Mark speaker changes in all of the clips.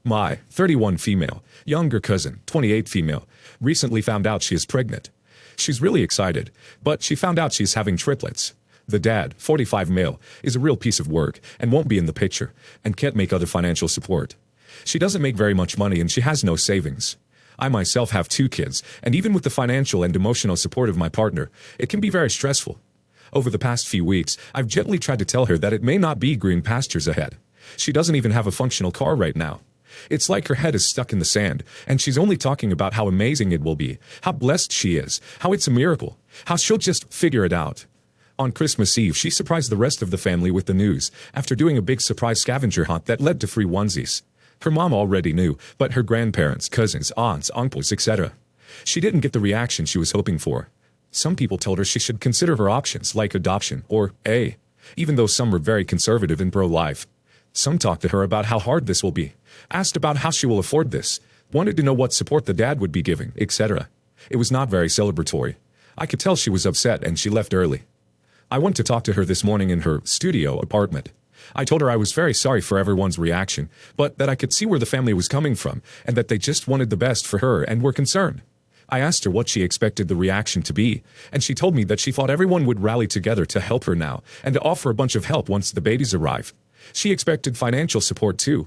Speaker 1: My 31 female, younger cousin, 28 female, recently found out she is pregnant. She's really excited, but she found out she's having triplets. The dad, 45 male, is a real piece of work and won't be in the picture and can't make other financial support. She doesn't make very much money and she has no savings. I myself have 2 kids, and even with the financial and emotional support of my partner, it can be very stressful. Over the past few weeks, I've gently tried to tell her that it may not be green pastures ahead. She doesn't even have a functional car right now. It's like her head is stuck in the sand, and she's only talking about how amazing it will be, how blessed she is, how it's a miracle, how she'll just figure it out. On Christmas Eve, she surprised the rest of the family with the news, after doing a big surprise scavenger hunt that led to free onesies. Her mom already knew, but her grandparents, cousins, aunts, uncles, etc. She didn't get the reaction she was hoping for. Some people told her she should consider her options, like adoption, or A, even though some were very conservative and pro-life. Some talked to her about how hard this will be, asked about how she will afford this, wanted to know what support the dad would be giving, etc. It was not very celebratory. I could tell she was upset and she left early. I went to talk to her this morning in her studio apartment. I told her I was very sorry for everyone's reaction, but that I could see where the family was coming from and that they just wanted the best for her and were concerned. I asked her what she expected the reaction to be, and she told me that she thought everyone would rally together to help her now and to offer a bunch of help once the babies arrive. She expected financial support too.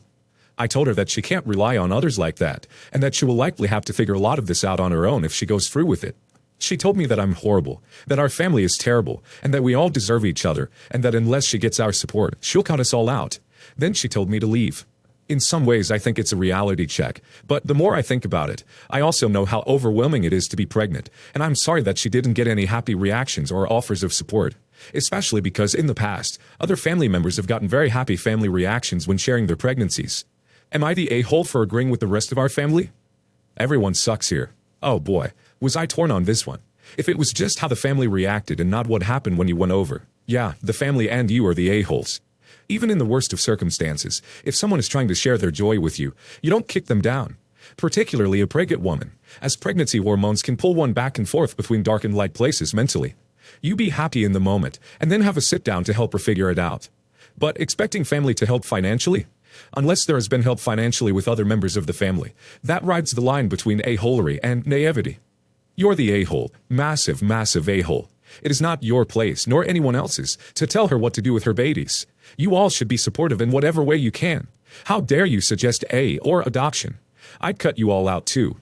Speaker 1: I told her that she can't rely on others like that, and that she will likely have to figure a lot of this out on her own if she goes through with it. She told me that I'm horrible, that our family is terrible, and that we all deserve each other, and that unless she gets our support, she'll cut us all out. Then she told me to leave. In some ways, I think it's a reality check, but the more I think about it, I also know how overwhelming it is to be pregnant, and I'm sorry that she didn't get any happy reactions or offers of support. Especially because in the past, other family members have gotten very happy family reactions when sharing their pregnancies. Am I the a-hole for agreeing with the rest of our family? Everyone sucks here. Oh boy, was I torn on this one. If it was just how the family reacted and not what happened when you went over, yeah, the family and you are the a-holes. Even in the worst of circumstances, if someone is trying to share their joy with you, you don't kick them down. Particularly a pregnant woman, as pregnancy hormones can pull one back and forth between dark and light places mentally. You be happy in the moment, and then have a sit-down to help her figure it out. But expecting family to help financially? Unless there has been help financially with other members of the family, that rides the line between a-holery and naivety. You're the a-hole, massive, massive a-hole. It is not your place, nor anyone else's, to tell her what to do with her babies. You all should be supportive in whatever way you can. How dare you suggest or adoption? I'd cut you all out too.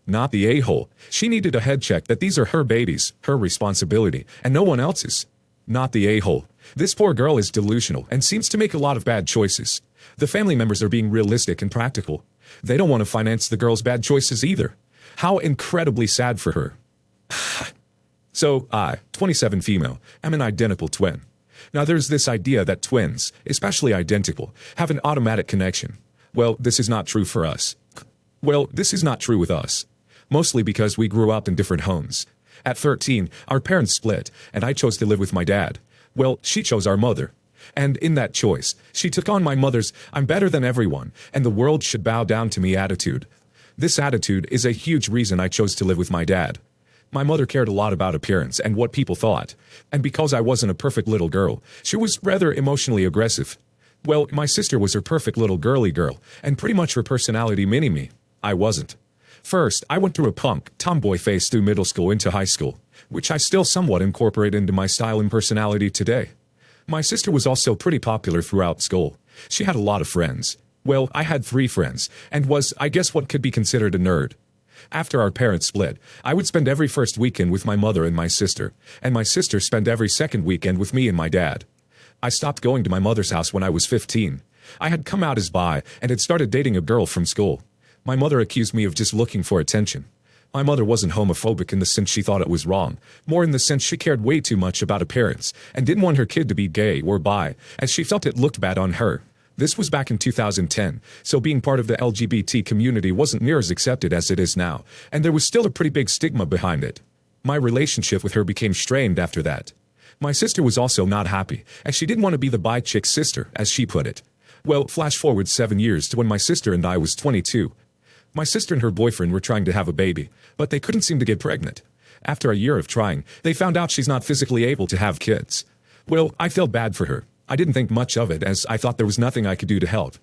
Speaker 1: Not the a-hole. She needed a head check that these are her babies, her responsibility, and no one else's. Not the a-hole. This poor girl is delusional and seems to make a lot of bad choices. The family members are being realistic and practical. They don't want to finance the girl's bad choices either. How incredibly sad for her. So I, 27 female, am an identical twin. Now there's this idea that twins, especially identical, have an automatic connection. Well, this is not true for us. Well, this is not true with us. Mostly because we grew up in different homes. At 13, our parents split, and I chose to live with my dad. Well, she chose our mother. And in that choice, she took on my mother's "I'm better than everyone, and the world should bow down to me" attitude. This attitude is a huge reason I chose to live with my dad. My mother cared a lot about appearance and what people thought, and because I wasn't a perfect little girl, she was rather emotionally aggressive. Well, my sister was her perfect little girly girl, and pretty much her personality mini-me. I wasn't. First, I went through a punk, tomboy phase through middle school into high school, which I still somewhat incorporate into my style and personality today. My sister was also pretty popular throughout school. She had a lot of friends. Well, I had 3 friends, and was, I guess, what could be considered a nerd. After our parents split, I would spend every first weekend with my mother and my sister spent every second weekend with me and my dad. I stopped going to my mother's house when I was 15. I had come out as bi and had started dating a girl from school. My mother accused me of just looking for attention. My mother wasn't homophobic in the sense she thought it was wrong, more in the sense she cared way too much about appearance and didn't want her kid to be gay or bi, as she felt it looked bad on her. This was back in 2010, so being part of the LGBT community wasn't near as accepted as it is now, and there was still a pretty big stigma behind it. My relationship with her became strained after that. My sister was also not happy, as she didn't want to be the bi chick's sister, as she put it. Well, flash forward 7 years to when my sister and I was 22. My sister and her boyfriend were trying to have a baby, but they couldn't seem to get pregnant. After a year of trying, they found out she's not physically able to have kids. Well, I felt bad for her. I didn't think much of it, as I thought there was nothing I could do to help.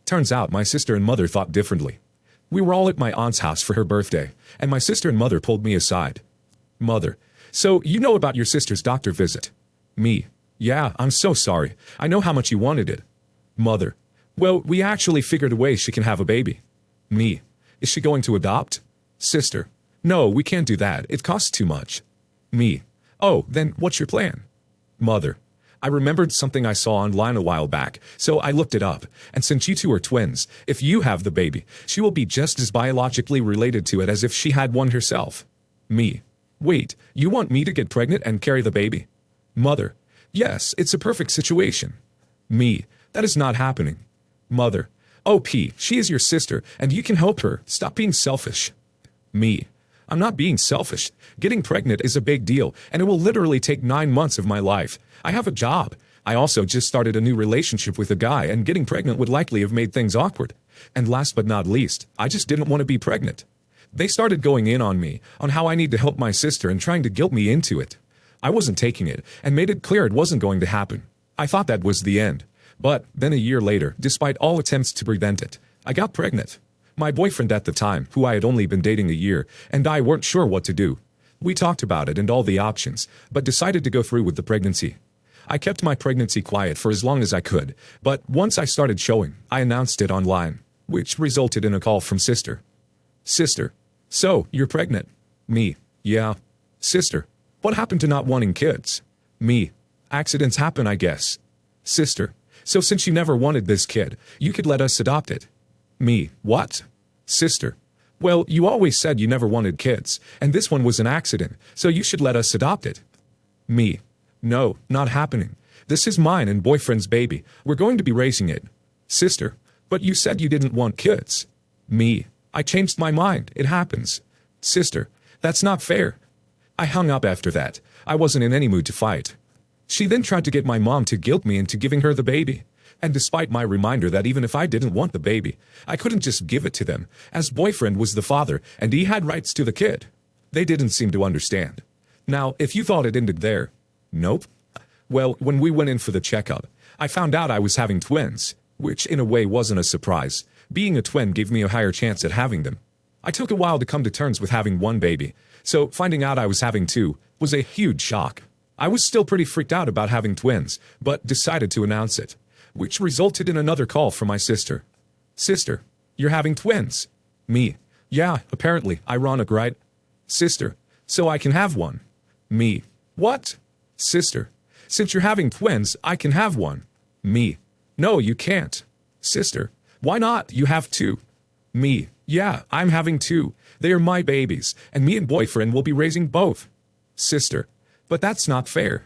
Speaker 1: Turns out my sister and mother thought differently. We were all at my aunt's house for her birthday, and my sister and mother pulled me aside. Mother: so you know about your sister's doctor visit? Me: yeah, I'm so sorry. I know how much you wanted it. Mother: well, we actually figured a way she can have a baby. Me: is she going to adopt? Sister: no, we can't do that. It costs too much. Me: oh, then what's your plan? Mother: I remembered something I saw online a while back, so I looked it up, and since you two are twins, if you have the baby, she will be just as biologically related to it as if she had one herself. Me: wait, you want me to get pregnant and carry the baby? Mother: yes, it's a perfect situation. Me: that is not happening. Mother: oh P, she is your sister, and you can help her. Stop being selfish. Me: I'm not being selfish. Getting pregnant is a big deal, and it will literally take 9 months of my life. I have a job. I also just started a new relationship with a guy, and getting pregnant would likely have made things awkward. And last but not least, I just didn't want to be pregnant. They started going in on me, on how I need to help my sister and trying to guilt me into it. I wasn't taking it, and made it clear it wasn't going to happen. I thought that was the end. But then a year later, despite all attempts to prevent it, I got pregnant. My boyfriend at the time, who I had only been dating a year, and I weren't sure what to do. We talked about it and all the options, but decided to go through with the pregnancy. I kept my pregnancy quiet for as long as I could, but once I started showing, I announced it online, which resulted in a call from sister. Sister: so, you're pregnant? Me: yeah. Sister: what happened to not wanting kids? Me: accidents happen, I guess. Sister: so since you never wanted this kid, you could let us adopt it. Me: what? Sister: well, you always said you never wanted kids, and this one was an accident, so you should let us adopt it. Me: no, not happening. This is mine and boyfriend's baby. We're going to be raising it. Sister: but you said you didn't want kids. Me: I changed my mind. It happens. Sister: that's not fair. I hung up after that. I wasn't in any mood to fight. She then tried to get my mom to guilt me into giving her the baby. And despite my reminder that even if I didn't want the baby, I couldn't just give it to them, as boyfriend was the father and he had rights to the kid. They didn't seem to understand. Now, if you thought it ended there, nope. Well, when we went in for the checkup, I found out I was having twins, which in a way wasn't a surprise. Being a twin gave me a higher chance at having them. I took a while to come to terms with having one baby, so finding out I was having two was a huge shock. I was still pretty freaked out about having twins, but decided to announce it, which resulted in another call from my sister. Sister: you're having twins? Me: yeah, apparently, ironic, right? Sister: so I can have one? Me: what? Sister: since you're having twins, I can have one. Me: no, you can't. Sister: why not? You have two. Me: yeah, I'm having two. They are my babies, and me and boyfriend will be raising both. Sister: but that's not fair.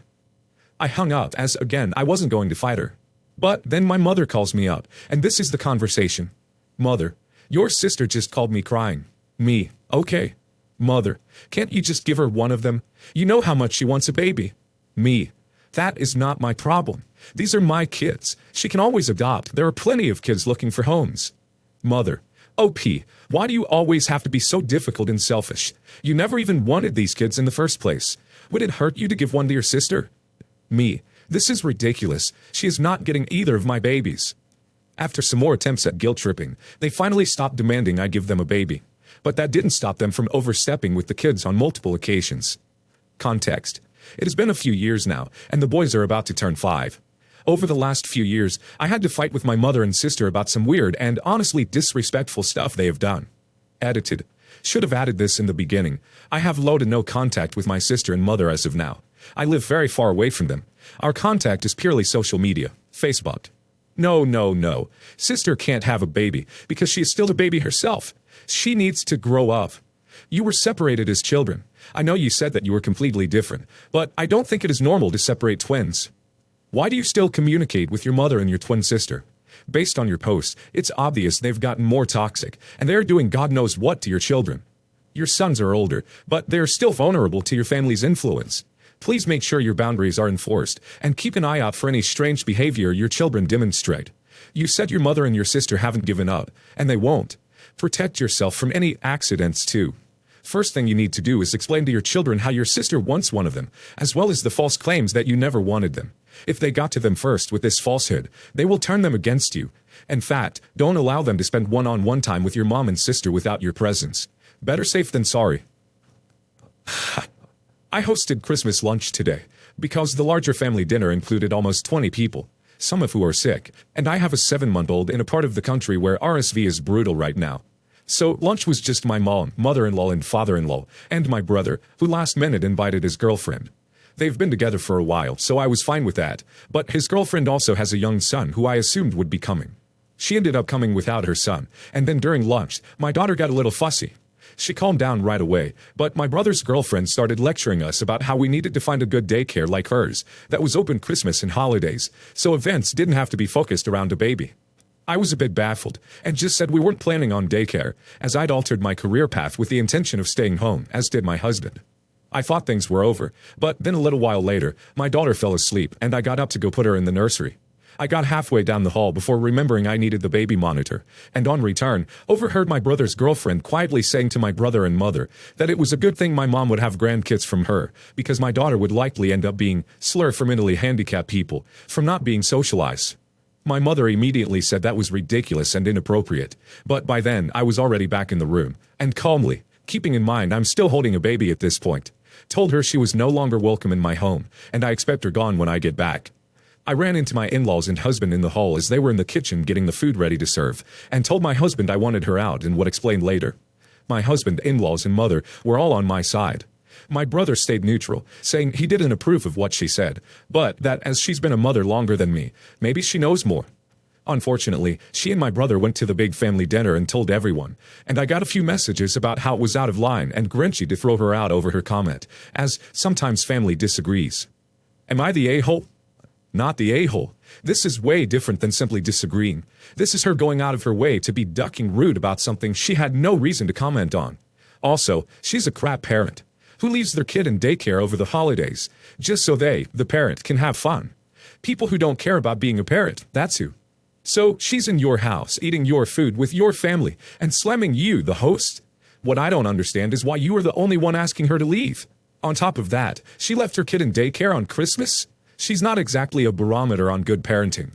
Speaker 1: I hung up as, again, I wasn't going to fight her. But then my mother calls me up, and this is the conversation. Mother: your sister just called me crying. Me: okay. Mother: can't you just give her one of them? You know how much she wants a baby. Me: that is not my problem. These are my kids. She can always adopt. There are plenty of kids looking for homes. Mother: oh P, why do you always have to be so difficult and selfish? You never even wanted these kids in the first place. Would it hurt you to give one to your sister? Me: this is ridiculous. She is not getting either of my babies. After some more attempts at guilt tripping, they finally stopped demanding I give them a baby. But that didn't stop them from overstepping with the kids on multiple occasions. Context: it has been a few years now, and the boys are about to turn 5. Over the last few years, I had to fight with my mother and sister about some weird and honestly disrespectful stuff they have done. Edited. Should have added this in the beginning. I have low to no contact with my sister and mother as of now. I live very far away from them. Our contact is purely social media, Facebook. No. Sister can't have a baby because she is still a baby herself. She needs to grow up. You were separated as children. I know you said that you were completely different, but I don't think it is normal to separate twins. Why do you still communicate with your mother and your twin sister? Based on your posts, it's obvious they've gotten more toxic, and they're doing God knows what to your children. Your sons are older, but they're still vulnerable to your family's influence. Please make sure your boundaries are enforced, and keep an eye out for any strange behavior your children demonstrate. You said your mother and your sister haven't given up, and they won't. Protect yourself from any accidents, too. First thing you need to do is explain to your children how your sister wants one of them, as well as the false claims that you never wanted them. If they got to them first with this falsehood, they will turn them against you, In fact, don't allow them to spend one-on-one time with your mom and sister without your presence. Better safe than sorry. I hosted Christmas lunch today, because the larger family dinner included almost 20 people, some of who are sick, and I have a 7-month-old in a part of the country where RSV is brutal right now. So lunch was just my mom, mother-in-law and father-in-law, and my brother, who last minute invited his girlfriend. They've been together for a while, so I was fine with that, but his girlfriend also has a young son who I assumed would be coming. She ended up coming without her son, and then during lunch, my daughter got a little fussy. She calmed down right away, but my brother's girlfriend started lecturing us about how we needed to find a good daycare like hers that was open Christmas and holidays, so events didn't have to be focused around a baby. I was a bit baffled, and just said we weren't planning on daycare, as I'd altered my career path with the intention of staying home, as did my husband. I thought things were over, but then a little while later, my daughter fell asleep, and I got up to go put her in the nursery. I got halfway down the hall before remembering I needed the baby monitor, and on return, overheard my brother's girlfriend quietly saying to my brother and mother that it was a good thing my mom would have grandkids from her, because my daughter would likely end up being slur for mentally handicapped people, from not being socialized. My mother immediately said that was ridiculous and inappropriate, but by then I was already back in the room, and calmly, keeping in mind I'm still holding a baby at this point, told her she was no longer welcome in my home, and I expect her gone when I get back. I ran into my in-laws and husband in the hall as they were in the kitchen getting the food ready to serve, and told my husband I wanted her out and would explain later. My husband, in-laws, and mother were all on my side. My brother stayed neutral, saying he didn't approve of what she said, but that as she's been a mother longer than me, maybe she knows more. Unfortunately, she and my brother went to the big family dinner and told everyone, and I got a few messages about how it was out of line and grinchy to throw her out over her comment, as sometimes family disagrees. Am I the a-hole? Not the a-hole. This is way different than simply disagreeing. This is her going out of her way to be ducking rude about something she had no reason to comment on. Also, she's a crap parent who leaves their kid in daycare over the holidays, just so they, the parent, can have fun. People who don't care about being a parent, that's who. So she's in your house, eating your food with your family, and slamming you, the host? What I don't understand is why you are the only one asking her to leave. On top of that, she left her kid in daycare on Christmas? She's not exactly a barometer on good parenting.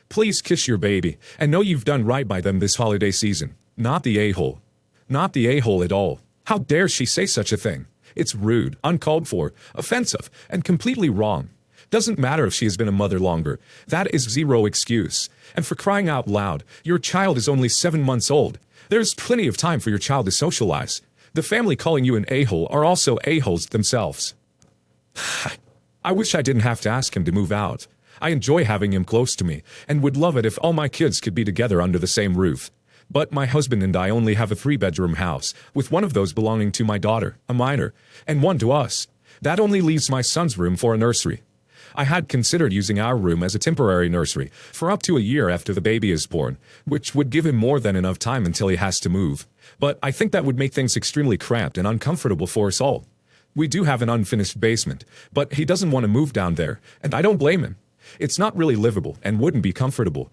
Speaker 1: Please kiss your baby, and know you've done right by them this holiday season. Not the a-hole. Not the a-hole at all. How dare she say such a thing? It's rude, uncalled for, offensive, and completely wrong. Doesn't matter if she has been a mother longer. That is zero excuse. And for crying out loud, your child is only 7 months old. There's plenty of time for your child to socialize. The family calling you an a-hole are also a-holes themselves. I wish I didn't have to ask him to move out. I enjoy having him close to me, and would love it if all my kids could be together under the same roof. But my husband and I only have a 3-bedroom house, with one of those belonging to my daughter, a minor, and one to us. That only leaves my son's room for a nursery. I had considered using our room as a temporary nursery for up to a year after the baby is born, which would give him more than enough time until he has to move. But I think that would make things extremely cramped and uncomfortable for us all. We do have an unfinished basement, but he doesn't want to move down there, and I don't blame him. It's not really livable and wouldn't be comfortable.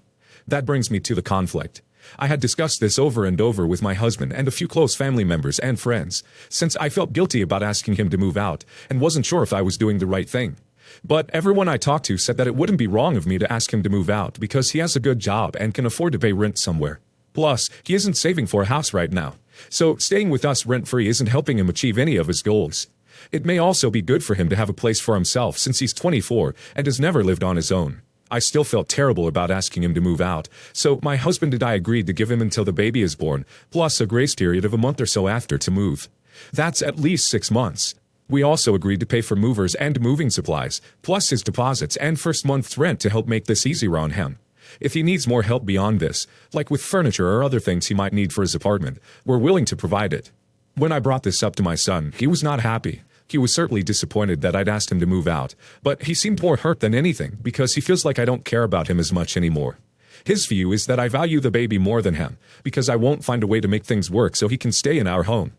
Speaker 1: That brings me to the conflict. I had discussed this over and over with my husband and a few close family members and friends, since I felt guilty about asking him to move out and wasn't sure if I was doing the right thing. But everyone I talked to said that it wouldn't be wrong of me to ask him to move out because he has a good job and can afford to pay rent somewhere. Plus, he isn't saving for a house right now, so staying with us rent-free isn't helping him achieve any of his goals. It may also be good for him to have a place for himself since he's 24 and has never lived on his own. I still felt terrible about asking him to move out, so my husband and I agreed to give him until the baby is born, plus a grace period of a month or so after to move. That's at least 6 months. We also agreed to pay for movers and moving supplies, plus his deposits and first month's rent to help make this easier on him. If he needs more help beyond this, like with furniture or other things he might need for his apartment, we're willing to provide it. When I brought this up to my son, he was not happy. He was certainly disappointed that I'd asked him to move out, but he seemed more hurt than anything because he feels like I don't care about him as much anymore. His view is that I value the baby more than him because I won't find a way to make things work so he can stay in our home.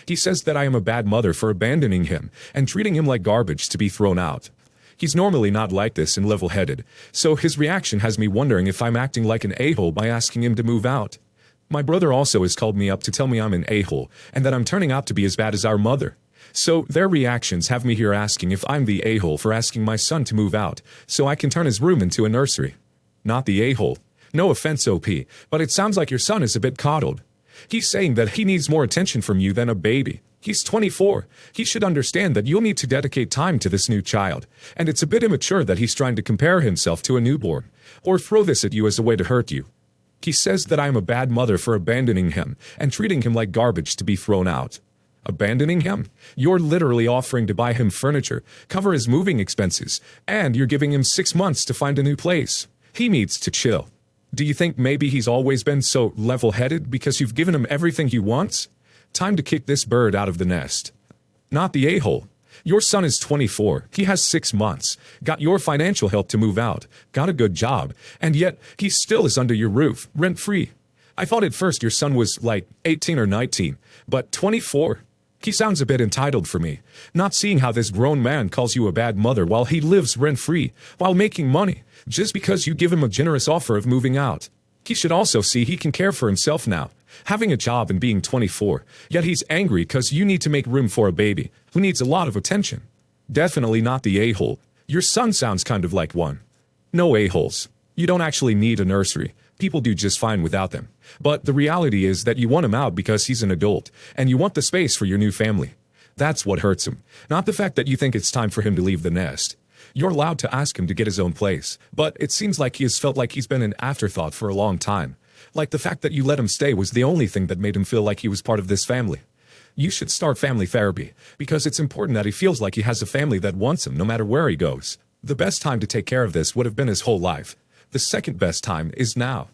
Speaker 1: He says that I am a bad mother for abandoning him and treating him like garbage to be thrown out. He's normally not like this and level-headed, so his reaction has me wondering if I'm acting like an a-hole by asking him to move out. My brother also has called me up to tell me I'm an a-hole and that I'm turning out to be as bad as our mother. So their reactions have me here asking if I'm the a-hole for asking my son to move out so I can turn his room into a nursery. Not the a-hole. No offense, OP, but it sounds like your son is a bit coddled. He's saying that he needs more attention from you than a baby. He's 24. He should understand that you'll need to dedicate time to this new child, and it's a bit immature that he's trying to compare himself to a newborn, or throw this at you as a way to hurt you. He says that I am a bad mother for abandoning him and treating him like garbage to be thrown out. Abandoning him? You're literally offering to buy him furniture, cover his moving expenses, and you're giving him 6 months to find a new place. He needs to chill. Do you think maybe he's always been so level-headed because you've given him everything he wants? Time to kick this bird out of the nest. Not the a-hole. Your son is 24. He has 6 months, got your financial help to move out, got a good job, and yet he still is under your roof, rent-free. I thought at first your son was like 18 or 19, but 24? He sounds a bit entitled for me, not seeing how this grown man calls you a bad mother while he lives rent-free, while making money, just because you give him a generous offer of moving out. He should also see he can care for himself now, having a job and being 24, yet he's angry because you need to make room for a baby who needs a lot of attention. Definitely not the a-hole. Your son sounds kind of like one. No a-holes. You don't actually need a nursery. People do just fine without them. But the reality is that you want him out because he's an adult, and you want the space for your new family. That's what hurts him, not the fact that you think it's time for him to leave the nest. You're allowed to ask him to get his own place, but it seems like he has felt like he's been an afterthought for a long time. Like the fact that you let him stay was the only thing that made him feel like he was part of this family. You should start family therapy, because it's important that he feels like he has a family that wants him no matter where he goes. The best time to take care of this would have been his whole life. The second best time is now.